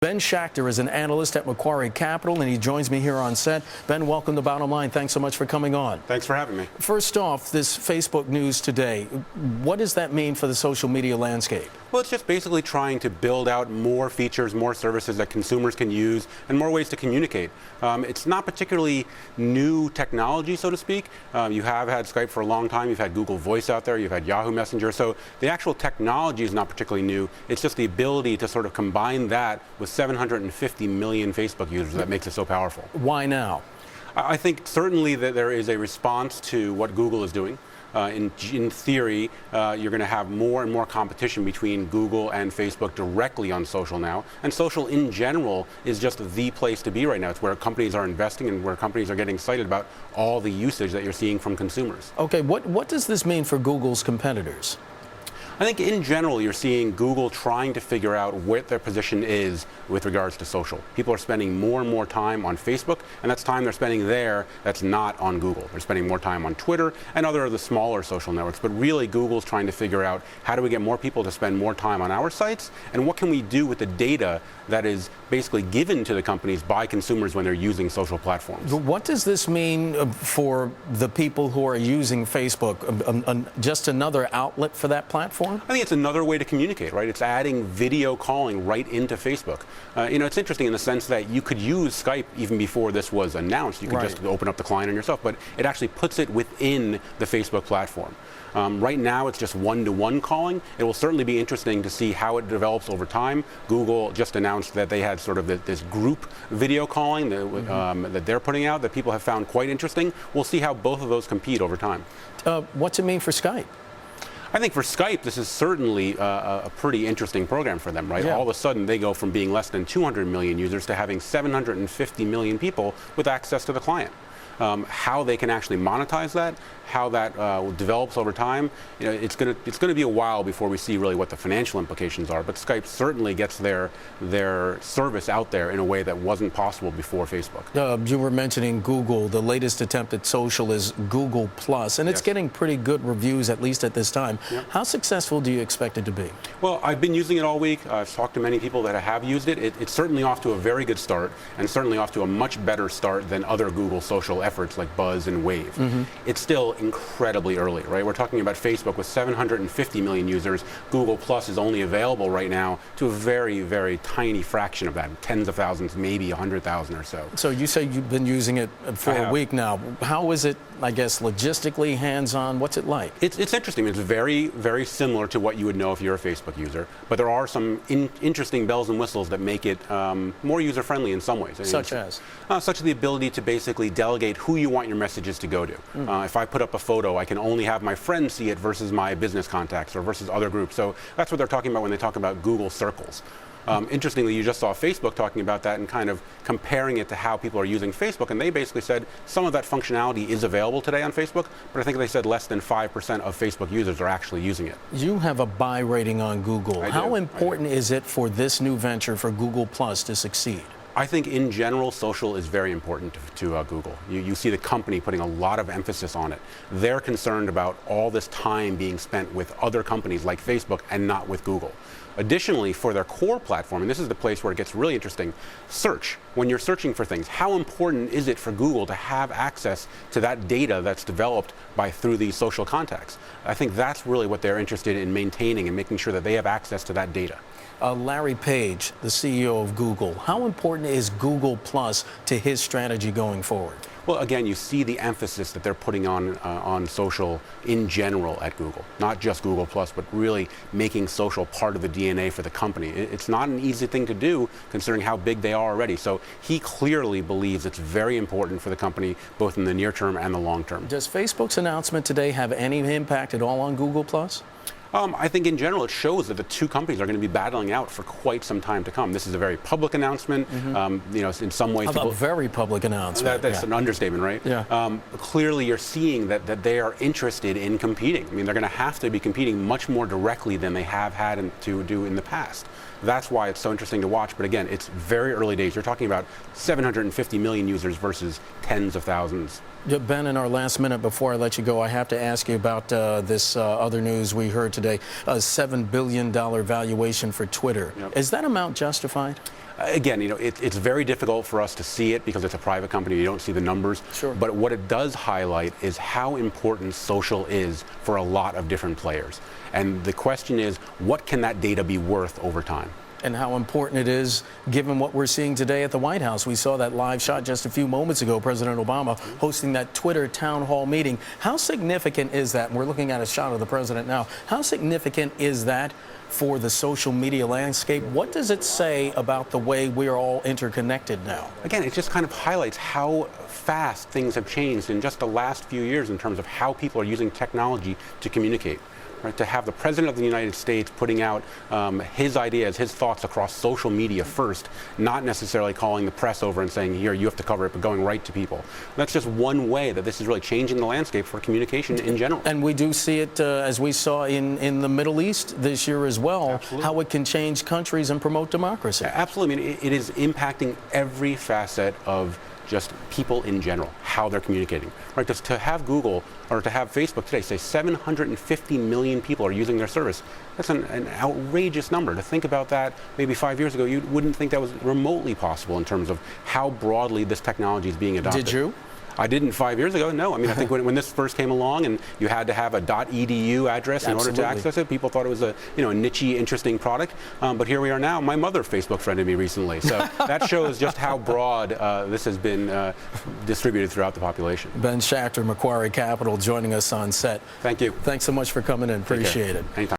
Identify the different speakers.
Speaker 1: Ben Schachter is an analyst at Macquarie Capital, and he joins me here on set. Ben, welcome to Bottom Line. Thanks so much for coming on.
Speaker 2: Thanks for having me.
Speaker 1: First off, this Facebook news today, what does that mean for the social media landscape?
Speaker 2: Well, it's just basically trying to build out more features, more services that consumers can use, and more ways to communicate. It's not particularly new technology, so to speak. You have had Skype for a long time. You've had Google Voice out there. You've had Yahoo Messenger. So the actual technology is not particularly new. It's just the ability to sort of combine that with 750 million Facebook users that makes it so powerful.
Speaker 1: Why now?
Speaker 2: I think certainly that there is a response to what Google is doing. In theory, you're going to have more and more competition between Google and Facebook directly on social now. And social in general is just the place to be right now. It's where companies are investing and where companies are getting excited about all the usage that you're seeing from consumers.
Speaker 1: Okay, what does this mean for Google's competitors?
Speaker 2: I think in general, you're seeing Google trying to figure out what their position is with regards to social. People are spending more and more time on Facebook, and that's time they're spending there that's not on Google. They're spending more time on Twitter and other of the smaller social networks. But really, Google's trying to figure out how do we get more people to spend more time on our sites, and what can we do with the data that is basically given to the companies by consumers when they're using social platforms.
Speaker 1: What does this mean for the people who are using Facebook? Just another outlet for that platform?
Speaker 2: I think it's another way to communicate, right? It's adding video calling right into Facebook. It's interesting in the sense that you could use Skype even before this was announced. You could just open up the client on yourself, but it actually puts it within the Facebook platform. Right now, it's just one-to-one calling. It will certainly be interesting to see how it develops over time. Google just announced that they had sort of this group video calling that they're putting out that people have found quite interesting. We'll see how both of those compete over time.
Speaker 1: What's it mean for Skype?
Speaker 2: I think for Skype, this is certainly a pretty interesting program for them, right? Yeah. All of a sudden, they go from being less than 200 million users to having 750 million people with access to the client. How they can actually monetize that, how that develops over time, it's going to be a while before we see really what the financial implications are. But Skype certainly gets their service out there in a way that wasn't possible before Facebook.
Speaker 1: You were mentioning Google. The latest attempt at social is Google Plus, and it's getting pretty good reviews, at least at this time. Yep. How successful do you expect it to be?
Speaker 2: Well, I've been using it all week. I've talked to many people that have used it. It's certainly off to a very good start, and certainly off to a much better start than other Google social efforts like Buzz and Wave. It's still incredibly early, right? We're talking about Facebook with 750 million users. Google Plus is only available right now to a very, very tiny fraction of that, tens of thousands, maybe 100,000 or so.
Speaker 1: So you say you've been using it for a week now. How is it, I guess, logistically, hands-on? What's it like?
Speaker 2: It's interesting. It's very, very similar to what you would know if you're a Facebook user, but there are some interesting bells and whistles that make it more user-friendly in some ways.
Speaker 1: Such as?
Speaker 2: Such as the ability to basically delegate who you want your messages to go to. If I put up a photo, I can only have my friends see it versus my business contacts or versus other groups. So that's what they're talking about when they talk about Google Circles. Interestingly, you just saw Facebook talking about that and kind of comparing it to how people are using Facebook, and they basically said some of that functionality is available today on Facebook, but I think they said less than 5% of Facebook users are actually using it.
Speaker 1: You have a buy rating on Google. How important is it for this new venture for Google Plus to succeed?
Speaker 2: I think in general, social is very important to Google. You see the company putting a lot of emphasis on it. They're concerned about all this time being spent with other companies like Facebook and not with Google. Additionally, for their core platform, and this is the place where it gets really interesting, search. When you're searching for things, how important is it for Google to have access to that data that's developed through these social contacts? I think that's really what they're interested in maintaining and making sure that they have access to that data.
Speaker 1: Larry Page, the CEO of Google, how important is Google Plus to his strategy going forward?
Speaker 2: Well, again, you see the emphasis that they're putting on social in general at Google. Not just Google Plus, but really making social part of the DNA for the company. It's not an easy thing to do, considering how big they are already. So he clearly believes it's very important for the company, both in the near term and the long term.
Speaker 1: Does Facebook's announcement today have any impact at all on Google Plus?
Speaker 2: I think in general it shows that the two companies are going to be battling out for quite some time to come. This is a very public announcement. In some ways,
Speaker 1: a very public announcement.
Speaker 2: That's an understatement, right?
Speaker 1: Yeah.
Speaker 2: Clearly, you're seeing that they are interested in competing. I mean, they're going to have to be competing much more directly than they have had to do in the past. That's why it's so interesting to watch. But again, it's very early days. You're talking about 750 million users versus tens of thousands.
Speaker 1: Ben, in our last minute before I let you go, I have to ask you about this other news we heard today, a $7 billion valuation for Twitter.
Speaker 2: Yep.
Speaker 1: Is that amount justified?
Speaker 2: Again, it's very difficult for us to see it because it's a private company. You don't see the numbers.
Speaker 1: Sure.
Speaker 2: But what it does highlight is how important social is for a lot of different players. And the question is, what can that data be worth over time?
Speaker 1: And how important it is given what we're seeing today at the White House. We saw that live shot just a few moments ago, President Obama hosting that Twitter town hall meeting. How significant is that? And we're looking at a shot of the president now. How significant is that for the social media landscape? What does it say about the way we are all interconnected now?
Speaker 2: Again, it just kind of highlights how fast things have changed in just the last few years in terms of how people are using technology to communicate. Right, to have the President of the United States putting out his ideas, his thoughts across social media first, not necessarily calling the press over and saying, here, you have to cover it, but going right to people. That's just one way that this is really changing the landscape for communication in general.
Speaker 1: And we do see it, as we saw in the Middle East this year as well,
Speaker 2: Absolutely.
Speaker 1: how it can change countries and promote democracy.
Speaker 2: Absolutely. I mean, it is impacting every facet of just people in general, how they're communicating. Right? Just to have Google or to have Facebook today say 750 million people are using their service, that's an outrageous number. To think about that maybe 5 years ago, you wouldn't think that was remotely possible in terms of how broadly this technology is being adopted.
Speaker 1: Did you?
Speaker 2: I didn't 5 years ago, no. I mean, I think when this first came along and you had to have a .edu address in order to access it, people thought it was a niche-y, interesting product. But here we are now. My mother Facebook friended me recently. So that shows just how broad this has been distributed throughout the population.
Speaker 1: Ben Schachter, Macquarie Capital, joining us on set.
Speaker 2: Thank you.
Speaker 1: Thanks so much for coming in. Appreciate it.
Speaker 2: Anytime.